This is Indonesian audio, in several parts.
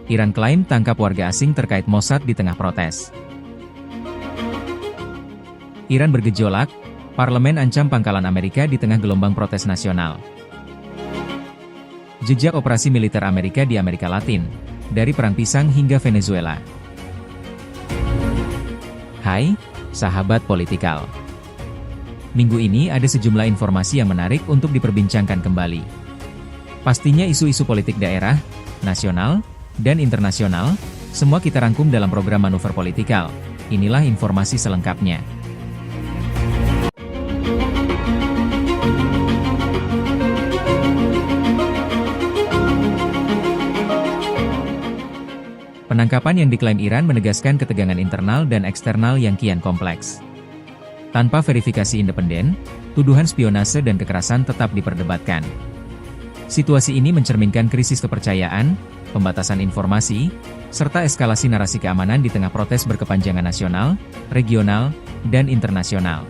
Iran klaim tangkap warga asing terkait Mossad di tengah protes. Iran bergejolak, parlemen ancam pangkalan Amerika di tengah gelombang protes nasional. Jejak operasi militer Amerika di Amerika Latin, dari Perang Pisang hingga Venezuela. Hai, sahabat Politikal. Minggu ini ada sejumlah informasi yang menarik untuk diperbincangkan kembali. Pastinya isu-isu politik daerah, nasional, dan internasional, semua kita rangkum dalam program Manuver Politikal. Inilah informasi selengkapnya. Penangkapan yang diklaim Iran menegaskan ketegangan internal dan eksternal yang kian kompleks. Tanpa verifikasi independen, tuduhan spionase dan kekerasan tetap diperdebatkan. Situasi ini mencerminkan krisis kepercayaan, pembatasan informasi, serta eskalasi narasi keamanan di tengah protes berkepanjangan nasional, regional, dan internasional.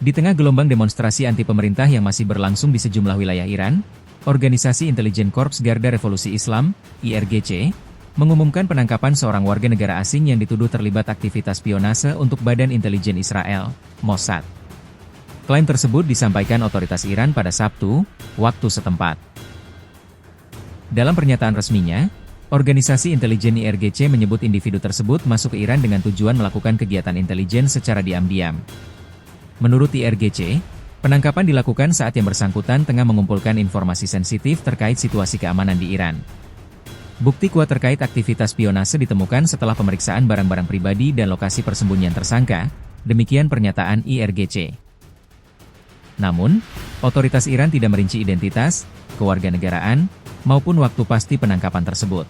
Di tengah gelombang demonstrasi anti-pemerintah yang masih berlangsung di sejumlah wilayah Iran, Organisasi Intelijen Korps Garda Revolusi Islam, IRGC, mengumumkan penangkapan seorang warga negara asing yang dituduh terlibat aktivitas spionase untuk Badan Intelijen Israel, Mossad. Klaim tersebut disampaikan otoritas Iran pada Sabtu, waktu setempat. Dalam pernyataan resminya, Organisasi Intelijen IRGC menyebut individu tersebut masuk ke Iran dengan tujuan melakukan kegiatan intelijen secara diam-diam. Menurut IRGC, penangkapan dilakukan saat yang bersangkutan tengah mengumpulkan informasi sensitif terkait situasi keamanan di Iran. Bukti kuat terkait aktivitas spionase ditemukan setelah pemeriksaan barang-barang pribadi dan lokasi persembunyian tersangka, demikian pernyataan IRGC. Namun, otoritas Iran tidak merinci identitas, kewarganegaraan, maupun waktu pasti penangkapan tersebut.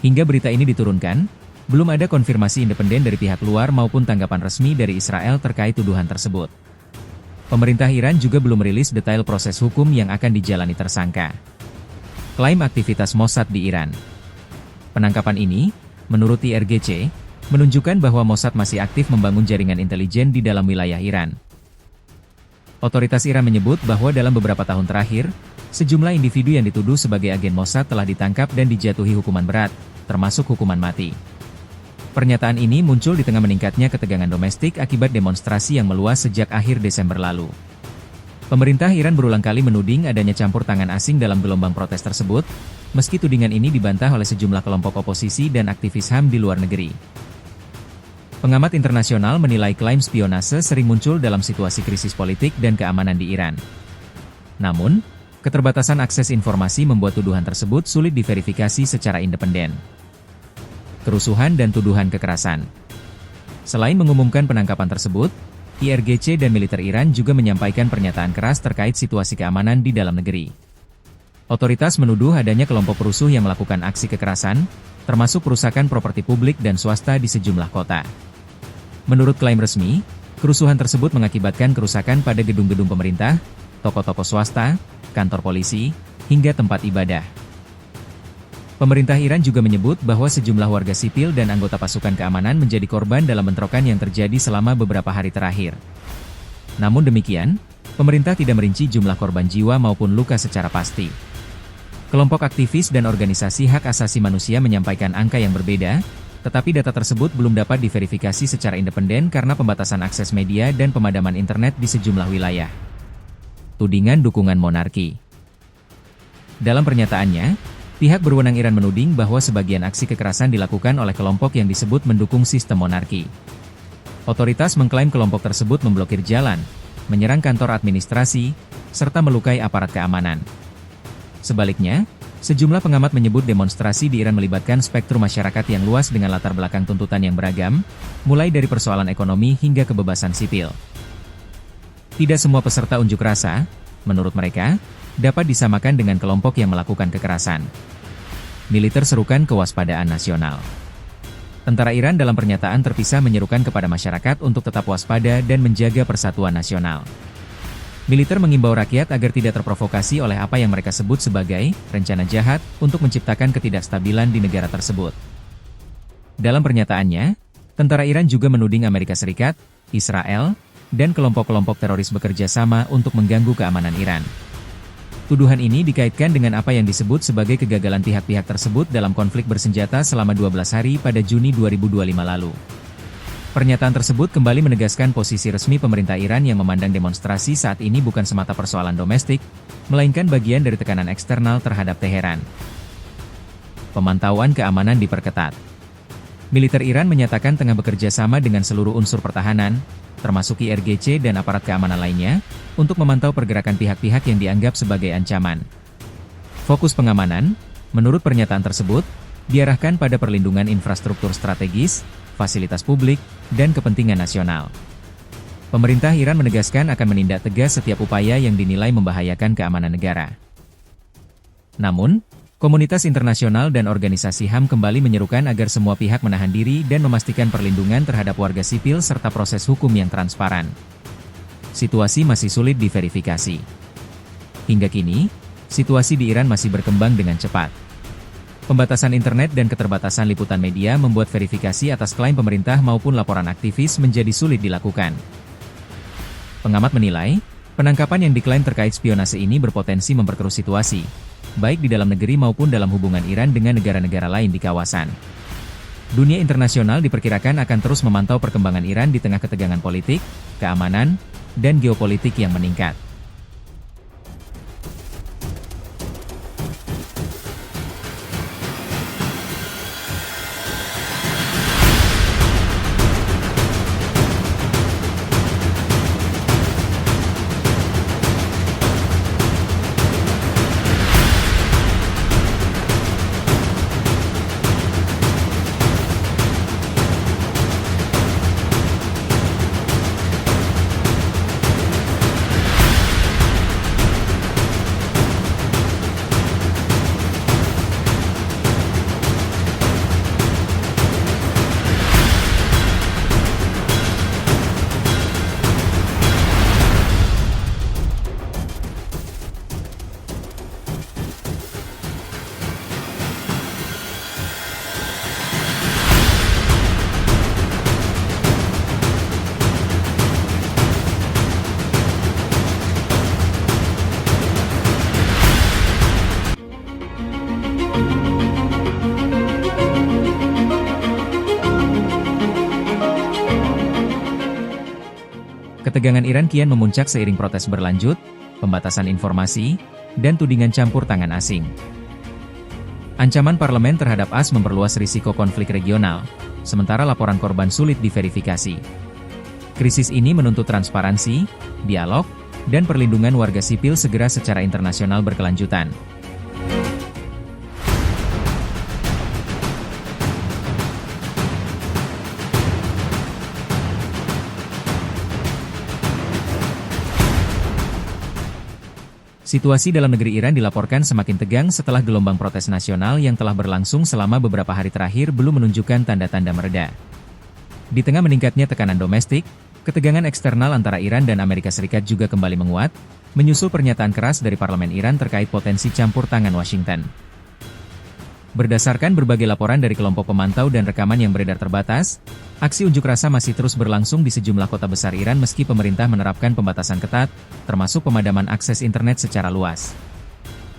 Hingga berita ini diturunkan, belum ada konfirmasi independen dari pihak luar maupun tanggapan resmi dari Israel terkait tuduhan tersebut. Pemerintah Iran juga belum merilis detail proses hukum yang akan dijalani tersangka. Klaim aktivitas Mossad di Iran. Penangkapan ini, menurut IRGC, menunjukkan bahwa Mossad masih aktif membangun jaringan intelijen di dalam wilayah Iran. Otoritas Iran menyebut bahwa dalam beberapa tahun terakhir, sejumlah individu yang dituduh sebagai agen Mossad telah ditangkap dan dijatuhi hukuman berat, termasuk hukuman mati. Pernyataan ini muncul di tengah meningkatnya ketegangan domestik akibat demonstrasi yang meluas sejak akhir Desember lalu. Pemerintah Iran berulang kali menuding adanya campur tangan asing dalam gelombang protes tersebut, meski tudingan ini dibantah oleh sejumlah kelompok oposisi dan aktivis HAM di luar negeri. Pengamat internasional menilai klaim spionase sering muncul dalam situasi krisis politik dan keamanan di Iran. Namun, keterbatasan akses informasi membuat tuduhan tersebut sulit diverifikasi secara independen. Kerusuhan dan tuduhan kekerasan. Selain mengumumkan penangkapan tersebut, IRGC dan militer Iran juga menyampaikan pernyataan keras terkait situasi keamanan di dalam negeri. Otoritas menuduh adanya kelompok perusuh yang melakukan aksi kekerasan, termasuk perusakan properti publik dan swasta di sejumlah kota. Menurut klaim resmi, kerusuhan tersebut mengakibatkan kerusakan pada gedung-gedung pemerintah, toko-toko swasta, kantor polisi, hingga tempat ibadah. Pemerintah Iran juga menyebut bahwa sejumlah warga sipil dan anggota pasukan keamanan menjadi korban dalam bentrokan yang terjadi selama beberapa hari terakhir. Namun demikian, pemerintah tidak merinci jumlah korban jiwa maupun luka secara pasti. Kelompok aktivis dan organisasi hak asasi manusia menyampaikan angka yang berbeda, tetapi data tersebut belum dapat diverifikasi secara independen karena pembatasan akses media dan pemadaman internet di sejumlah wilayah. Tudingan dukungan monarki. Dalam pernyataannya, pihak berwenang Iran menuding bahwa sebagian aksi kekerasan dilakukan oleh kelompok yang disebut mendukung sistem monarki. Otoritas mengklaim kelompok tersebut memblokir jalan, menyerang kantor administrasi, serta melukai aparat keamanan. Sebaliknya, sejumlah pengamat menyebut demonstrasi di Iran melibatkan spektrum masyarakat yang luas dengan latar belakang tuntutan yang beragam, mulai dari persoalan ekonomi hingga kebebasan sipil. Tidak semua peserta unjuk rasa, menurut mereka, dapat disamakan dengan kelompok yang melakukan kekerasan. Militer serukan kewaspadaan nasional. Tentara Iran dalam pernyataan terpisah menyerukan kepada masyarakat untuk tetap waspada dan menjaga persatuan nasional. Militer mengimbau rakyat agar tidak terprovokasi oleh apa yang mereka sebut sebagai rencana jahat untuk menciptakan ketidakstabilan di negara tersebut. Dalam pernyataannya, tentara Iran juga menuding Amerika Serikat, Israel, dan kelompok-kelompok teroris bekerja sama untuk mengganggu keamanan Iran. Tuduhan ini dikaitkan dengan apa yang disebut sebagai kegagalan pihak-pihak tersebut dalam konflik bersenjata selama 12 hari pada Juni 2025 lalu. Pernyataan tersebut kembali menegaskan posisi resmi pemerintah Iran yang memandang demonstrasi saat ini bukan semata persoalan domestik, melainkan bagian dari tekanan eksternal terhadap Teheran. Pemantauan keamanan diperketat. Militer Iran menyatakan tengah bekerja sama dengan seluruh unsur pertahanan, termasuk IRGC dan aparat keamanan lainnya, untuk memantau pergerakan pihak-pihak yang dianggap sebagai ancaman. Fokus pengamanan, menurut pernyataan tersebut, diarahkan pada perlindungan infrastruktur strategis, fasilitas publik, dan kepentingan nasional. Pemerintah Iran menegaskan akan menindak tegas setiap upaya yang dinilai membahayakan keamanan negara. Namun, komunitas internasional dan organisasi HAM kembali menyerukan agar semua pihak menahan diri dan memastikan perlindungan terhadap warga sipil serta proses hukum yang transparan. Situasi masih sulit diverifikasi. Hingga kini, situasi di Iran masih berkembang dengan cepat. Pembatasan internet dan keterbatasan liputan media membuat verifikasi atas klaim pemerintah maupun laporan aktivis menjadi sulit dilakukan. Pengamat menilai, penangkapan yang diklaim terkait spionase ini berpotensi memperkeruh situasi, baik di dalam negeri maupun dalam hubungan Iran dengan negara-negara lain di kawasan. Dunia internasional diperkirakan akan terus memantau perkembangan Iran di tengah ketegangan politik, keamanan, dan geopolitik yang meningkat. Ketegangan Iran kian memuncak seiring protes berlanjut, pembatasan informasi, dan tudingan campur tangan asing. Ancaman parlemen terhadap AS memperluas risiko konflik regional, sementara laporan korban sulit diverifikasi. Krisis ini menuntut transparansi, dialog, dan perlindungan warga sipil segera secara internasional berkelanjutan. Situasi dalam negeri Iran dilaporkan semakin tegang setelah gelombang protes nasional yang telah berlangsung selama beberapa hari terakhir belum menunjukkan tanda-tanda mereda. Di tengah meningkatnya tekanan domestik, ketegangan eksternal antara Iran dan Amerika Serikat juga kembali menguat, menyusul pernyataan keras dari parlemen Iran terkait potensi campur tangan Washington. Berdasarkan berbagai laporan dari kelompok pemantau dan rekaman yang beredar terbatas, aksi unjuk rasa masih terus berlangsung di sejumlah kota besar Iran meski pemerintah menerapkan pembatasan ketat, termasuk pemadaman akses internet secara luas.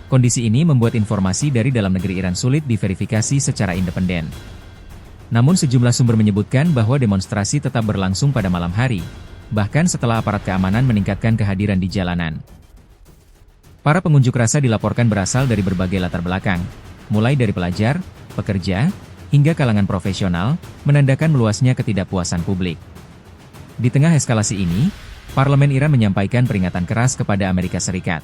Kondisi ini membuat informasi dari dalam negeri Iran sulit diverifikasi secara independen. Namun sejumlah sumber menyebutkan bahwa demonstrasi tetap berlangsung pada malam hari, bahkan setelah aparat keamanan meningkatkan kehadiran di jalanan. Para pengunjuk rasa dilaporkan berasal dari berbagai latar belakang, mulai dari pelajar, pekerja, hingga kalangan profesional, menandakan meluasnya ketidakpuasan publik. Di tengah eskalasi ini, Parlemen Iran menyampaikan peringatan keras kepada Amerika Serikat.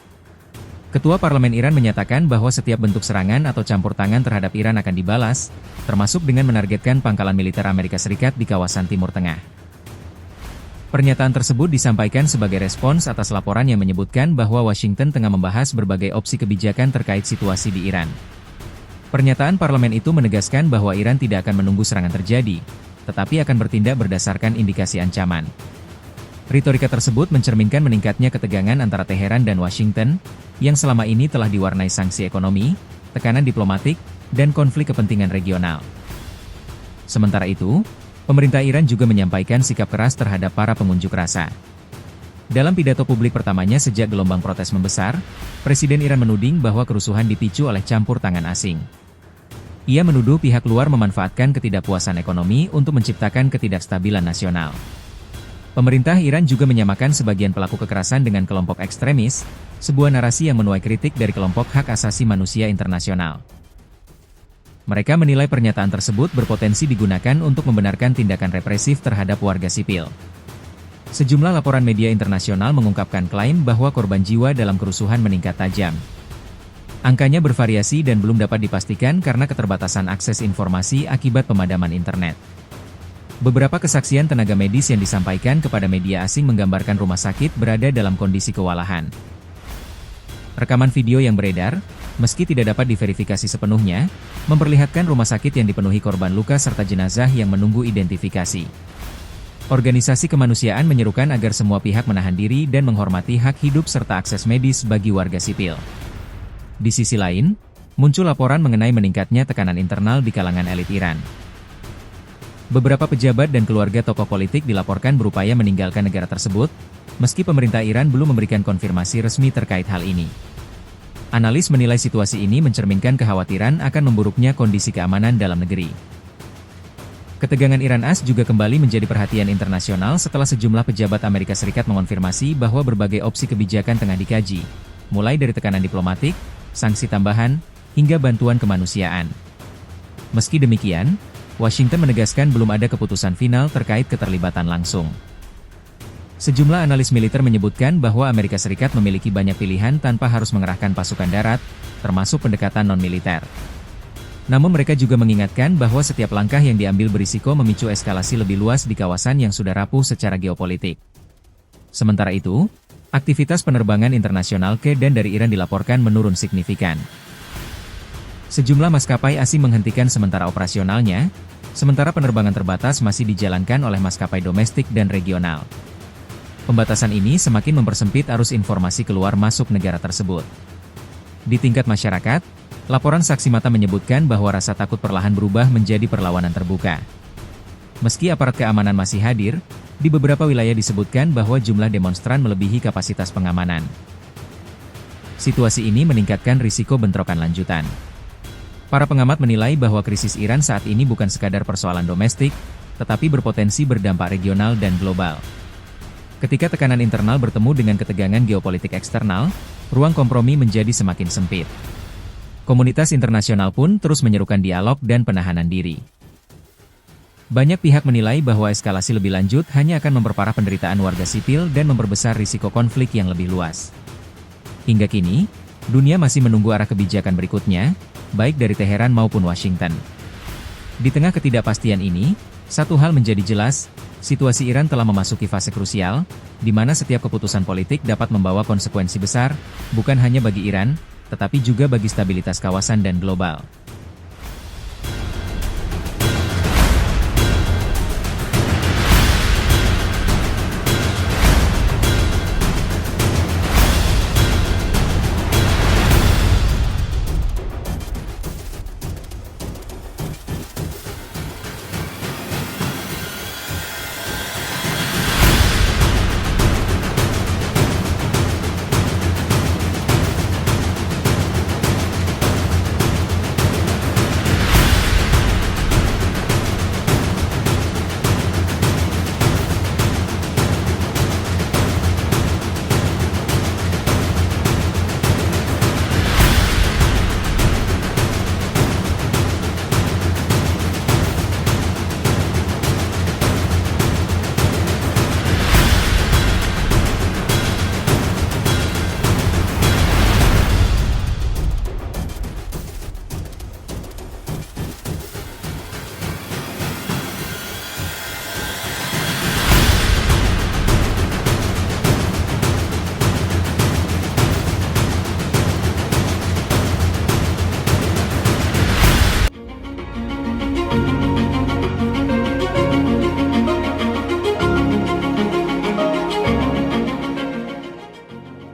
Ketua Parlemen Iran menyatakan bahwa setiap bentuk serangan atau campur tangan terhadap Iran akan dibalas, termasuk dengan menargetkan pangkalan militer Amerika Serikat di kawasan Timur Tengah. Pernyataan tersebut disampaikan sebagai respons atas laporan yang menyebutkan bahwa Washington tengah membahas berbagai opsi kebijakan terkait situasi di Iran. Pernyataan parlemen itu menegaskan bahwa Iran tidak akan menunggu serangan terjadi, tetapi akan bertindak berdasarkan indikasi ancaman. Retorika tersebut mencerminkan meningkatnya ketegangan antara Teheran dan Washington, yang selama ini telah diwarnai sanksi ekonomi, tekanan diplomatik, dan konflik kepentingan regional. Sementara itu, pemerintah Iran juga menyampaikan sikap keras terhadap para pengunjuk rasa. Dalam pidato publik pertamanya sejak gelombang protes membesar, Presiden Iran menuding bahwa kerusuhan dipicu oleh campur tangan asing. Ia menuduh pihak luar memanfaatkan ketidakpuasan ekonomi untuk menciptakan ketidakstabilan nasional. Pemerintah Iran juga menyamakan sebagian pelaku kekerasan dengan kelompok ekstremis, sebuah narasi yang menuai kritik dari kelompok hak asasi manusia internasional. Mereka menilai pernyataan tersebut berpotensi digunakan untuk membenarkan tindakan represif terhadap warga sipil. Sejumlah laporan media internasional mengungkapkan klaim bahwa korban jiwa dalam kerusuhan meningkat tajam. Angkanya bervariasi dan belum dapat dipastikan karena keterbatasan akses informasi akibat pemadaman internet. Beberapa kesaksian tenaga medis yang disampaikan kepada media asing menggambarkan rumah sakit berada dalam kondisi kewalahan. Rekaman video yang beredar, meski tidak dapat diverifikasi sepenuhnya, memperlihatkan rumah sakit yang dipenuhi korban luka serta jenazah yang menunggu identifikasi. Organisasi kemanusiaan menyerukan agar semua pihak menahan diri dan menghormati hak hidup serta akses medis bagi warga sipil. Di sisi lain, muncul laporan mengenai meningkatnya tekanan internal di kalangan elit Iran. Beberapa pejabat dan keluarga tokoh politik dilaporkan berupaya meninggalkan negara tersebut, meski pemerintah Iran belum memberikan konfirmasi resmi terkait hal ini. Analis menilai situasi ini mencerminkan kekhawatiran akan memburuknya kondisi keamanan dalam negeri. Ketegangan Iran-AS juga kembali menjadi perhatian internasional setelah sejumlah pejabat Amerika Serikat mengonfirmasi bahwa berbagai opsi kebijakan tengah dikaji, mulai dari tekanan diplomatik, sanksi tambahan, hingga bantuan kemanusiaan. Meski demikian, Washington menegaskan belum ada keputusan final terkait keterlibatan langsung. Sejumlah analis militer menyebutkan bahwa Amerika Serikat memiliki banyak pilihan tanpa harus mengerahkan pasukan darat, termasuk pendekatan non-militer. Namun mereka juga mengingatkan bahwa setiap langkah yang diambil berisiko memicu eskalasi lebih luas di kawasan yang sudah rapuh secara geopolitik. Sementara itu, aktivitas penerbangan internasional ke dan dari Iran dilaporkan menurun signifikan. Sejumlah maskapai asing menghentikan sementara operasionalnya, sementara penerbangan terbatas masih dijalankan oleh maskapai domestik dan regional. Pembatasan ini semakin mempersempit arus informasi keluar masuk negara tersebut. Di tingkat masyarakat, laporan saksi mata menyebutkan bahwa rasa takut perlahan berubah menjadi perlawanan terbuka. Meski aparat keamanan masih hadir, di beberapa wilayah disebutkan bahwa jumlah demonstran melebihi kapasitas pengamanan. Situasi ini meningkatkan risiko bentrokan lanjutan. Para pengamat menilai bahwa krisis Iran saat ini bukan sekadar persoalan domestik, tetapi berpotensi berdampak regional dan global. Ketika tekanan internal bertemu dengan ketegangan geopolitik eksternal, ruang kompromi menjadi semakin sempit. Komunitas internasional pun terus menyerukan dialog dan penahanan diri. Banyak pihak menilai bahwa eskalasi lebih lanjut hanya akan memperparah penderitaan warga sipil dan memperbesar risiko konflik yang lebih luas. Hingga kini, dunia masih menunggu arah kebijakan berikutnya, baik dari Teheran maupun Washington. Di tengah ketidakpastian ini, satu hal menjadi jelas, situasi Iran telah memasuki fase krusial, di mana setiap keputusan politik dapat membawa konsekuensi besar, bukan hanya bagi Iran, tetapi juga bagi stabilitas kawasan dan global.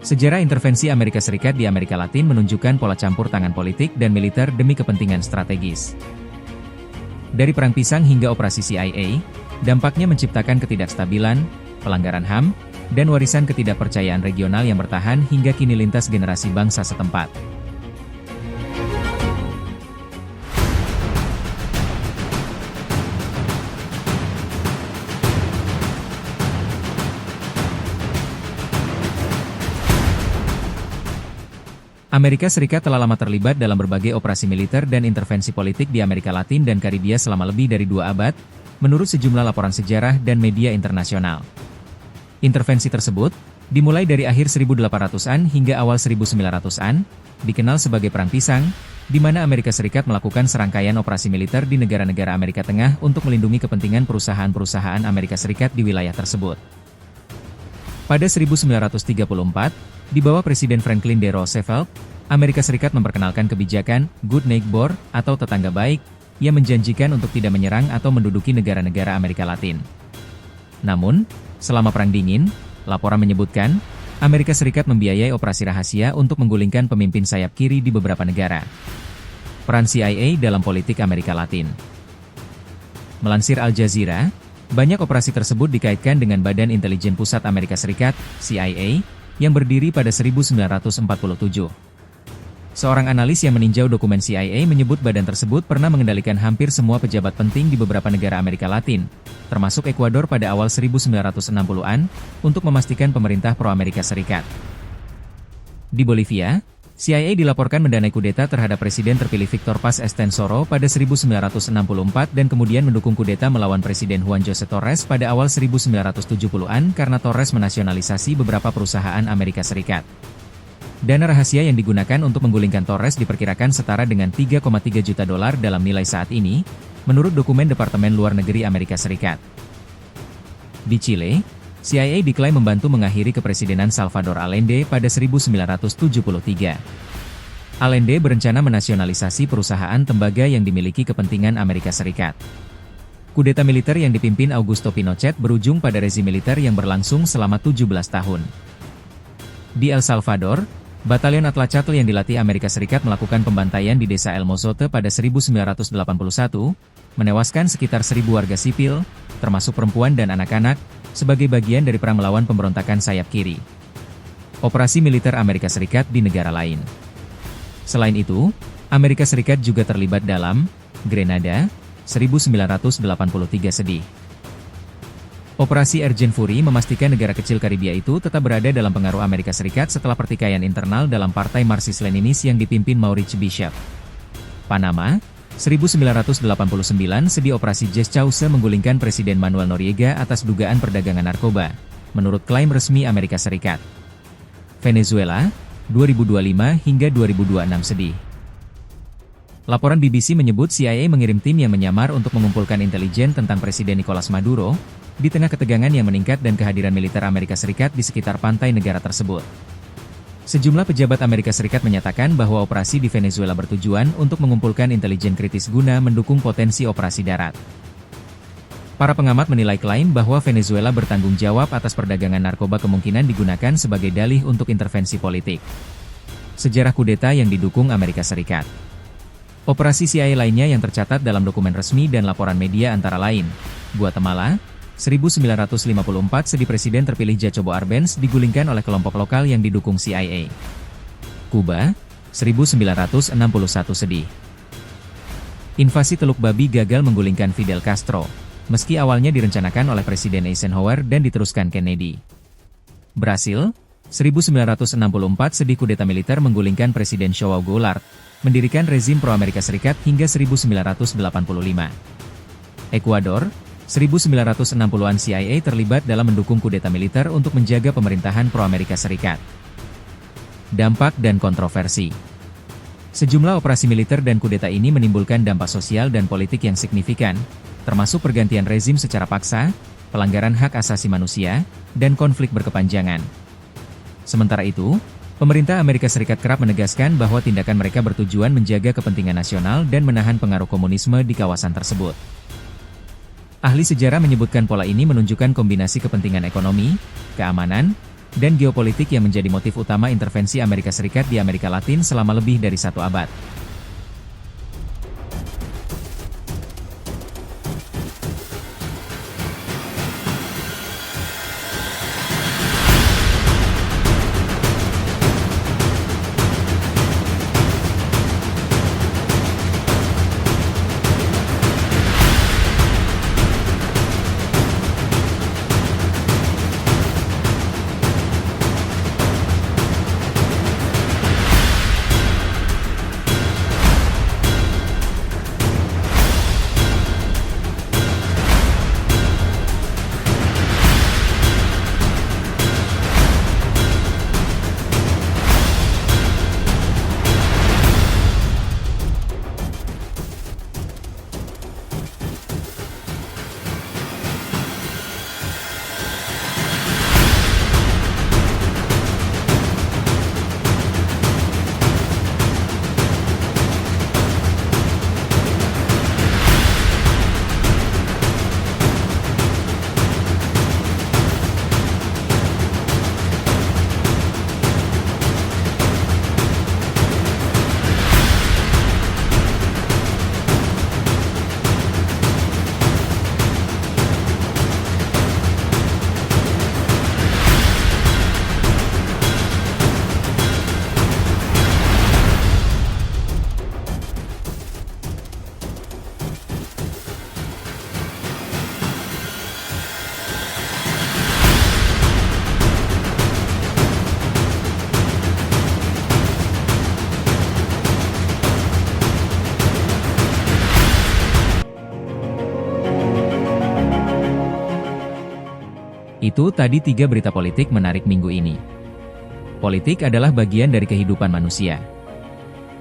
Sejarah intervensi Amerika Serikat di Amerika Latin menunjukkan pola campur tangan politik dan militer demi kepentingan strategis. Dari Perang Pisang hingga operasi CIA, dampaknya menciptakan ketidakstabilan, pelanggaran HAM, dan warisan ketidakpercayaan regional yang bertahan hingga kini lintas generasi bangsa setempat. Amerika Serikat telah lama terlibat dalam berbagai operasi militer dan intervensi politik di Amerika Latin dan Karibia selama lebih dari 2 abad, menurut sejumlah laporan sejarah dan media internasional. Intervensi tersebut, dimulai dari akhir 1800-an hingga awal 1900-an, dikenal sebagai Perang Pisang, di mana Amerika Serikat melakukan serangkaian operasi militer di negara-negara Amerika Tengah untuk melindungi kepentingan perusahaan-perusahaan Amerika Serikat di wilayah tersebut. Pada 1934, di bawah Presiden Franklin D. Roosevelt, Amerika Serikat memperkenalkan kebijakan Good Neighbor atau tetangga baik, yang menjanjikan untuk tidak menyerang atau menduduki negara-negara Amerika Latin. Namun, selama Perang Dingin, laporan menyebutkan, Amerika Serikat membiayai operasi rahasia untuk menggulingkan pemimpin sayap kiri di beberapa negara. Peran CIA dalam politik Amerika Latin. Melansir Al Jazeera, banyak operasi tersebut dikaitkan dengan Badan Intelijen Pusat Amerika Serikat, CIA, yang berdiri pada 1947. Seorang analis yang meninjau dokumen CIA menyebut badan tersebut pernah mengendalikan hampir semua pejabat penting di beberapa negara Amerika Latin, termasuk Ekuador pada awal 1960-an, untuk memastikan pemerintah pro-Amerika Serikat. Di Bolivia, CIA dilaporkan mendanai kudeta terhadap Presiden terpilih Victor Paz Estenssoro pada 1964 dan kemudian mendukung kudeta melawan Presiden Juan José Torres pada awal 1970-an karena Torres menasionalisasi beberapa perusahaan Amerika Serikat. Dana rahasia yang digunakan untuk menggulingkan Torres diperkirakan setara dengan 3,3 juta dolar dalam nilai saat ini, menurut dokumen Departemen Luar Negeri Amerika Serikat. Di Chile, CIA diklaim membantu mengakhiri kepresidenan Salvador Allende pada 1973. Allende berencana menasionalisasi perusahaan tembaga yang dimiliki kepentingan Amerika Serikat. Kudeta militer yang dipimpin Augusto Pinochet berujung pada rezim militer yang berlangsung selama 17 tahun. Di El Salvador, Batalion Atlacatl yang dilatih Amerika Serikat melakukan pembantaian di desa El Mozote pada 1981, menewaskan sekitar 1.000 warga sipil, termasuk perempuan dan anak-anak, sebagai bagian dari perang melawan pemberontakan sayap kiri. Operasi militer Amerika Serikat di negara lain. Selain itu, Amerika Serikat juga terlibat dalam Grenada, 1983 sedih. Operasi Urgent Fury memastikan negara kecil Karibia itu tetap berada dalam pengaruh Amerika Serikat setelah pertikaian internal dalam Partai Marxis-Leninis yang dipimpin Maurice Bishop. Panama, 1989 sedih operasi Jes Chauce menggulingkan Presiden Manuel Noriega atas dugaan perdagangan narkoba, menurut klaim resmi Amerika Serikat. Venezuela, 2025 hingga 2026 sedih. Laporan BBC menyebut CIA mengirim tim yang menyamar untuk mengumpulkan intelijen tentang Presiden Nicolas Maduro, di tengah ketegangan yang meningkat dan kehadiran militer Amerika Serikat di sekitar pantai negara tersebut. Sejumlah pejabat Amerika Serikat menyatakan bahwa operasi di Venezuela bertujuan untuk mengumpulkan intelijen kritis guna mendukung potensi operasi darat. Para pengamat menilai klaim bahwa Venezuela bertanggung jawab atas perdagangan narkoba kemungkinan digunakan sebagai dalih untuk intervensi politik. Sejarah kudeta yang didukung Amerika Serikat. Operasi CIA lainnya yang tercatat dalam dokumen resmi dan laporan media antara lain, Guatemala, 1954 sedih Presiden terpilih Jacobo Arbenz digulingkan oleh kelompok lokal yang didukung CIA. Kuba, 1961 sedih. Invasi Teluk Babi gagal menggulingkan Fidel Castro, meski awalnya direncanakan oleh Presiden Eisenhower dan diteruskan Kennedy. Brasil, 1964 sedih kudeta militer menggulingkan Presiden João Goulart, mendirikan rezim pro-Amerika Serikat hingga 1985. Ekuador, 1960-an CIA terlibat dalam mendukung kudeta militer untuk menjaga pemerintahan pro-Amerika Serikat. Dampak dan kontroversi. Sejumlah operasi militer dan kudeta ini menimbulkan dampak sosial dan politik yang signifikan, termasuk pergantian rezim secara paksa, pelanggaran hak asasi manusia, dan konflik berkepanjangan. Sementara itu, pemerintah Amerika Serikat kerap menegaskan bahwa tindakan mereka bertujuan menjaga kepentingan nasional dan menahan pengaruh komunisme di kawasan tersebut. Ahli sejarah menyebutkan pola ini menunjukkan kombinasi kepentingan ekonomi, keamanan, dan geopolitik yang menjadi motif utama intervensi Amerika Serikat di Amerika Latin selama lebih dari 1 abad. Itu tadi 3 berita politik menarik minggu ini. Politik adalah bagian dari kehidupan manusia.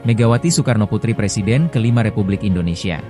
Megawati Soekarnoputri Presiden ke-5 Republik Indonesia.